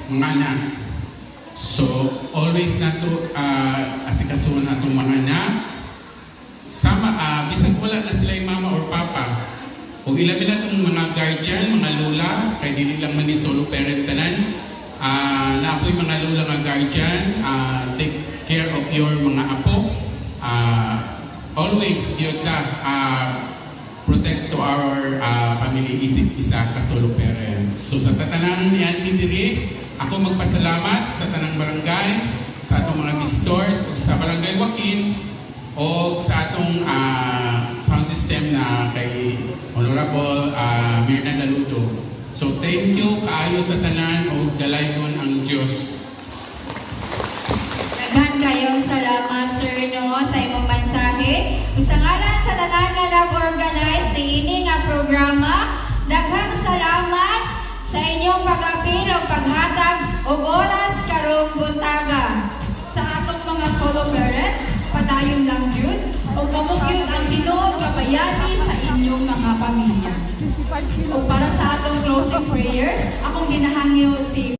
mga anak. So always nato asikasuhan atong mga anak. Sama bisan wala na sila yung mama or papa. O ilabi na itong mga guardian, mga lola, kaya dili lang man ni solo parent tanan. Naapoy mga lola nga guardian, take care of your mga apo. Always yun ka, protect to our family, isip isa ka solo parent. So sa tatanan niyan diri, ako magpasalamat sa tanang barangay, sa atong mga visitors, o sa barangay Joaquin, o sa atong sound system na kay Honorable Mirna Daludo. So thank you kaayo sa tanan o dalaygon ang Dios. Daghan kayong salamat, Sir, no, sa imong mensahe. Sa ngalan sa tanan nga nag-organize ni ini nga programa, daghang salamat sa inyong pag-apil o paghatag og oras karong buntaga. Sa atong mga solo parents, padayon lang yun o kamugyod ang tinuod nga bayani sa inyong mga pamilya. O para sa atong closing prayer, akong ginahangyo si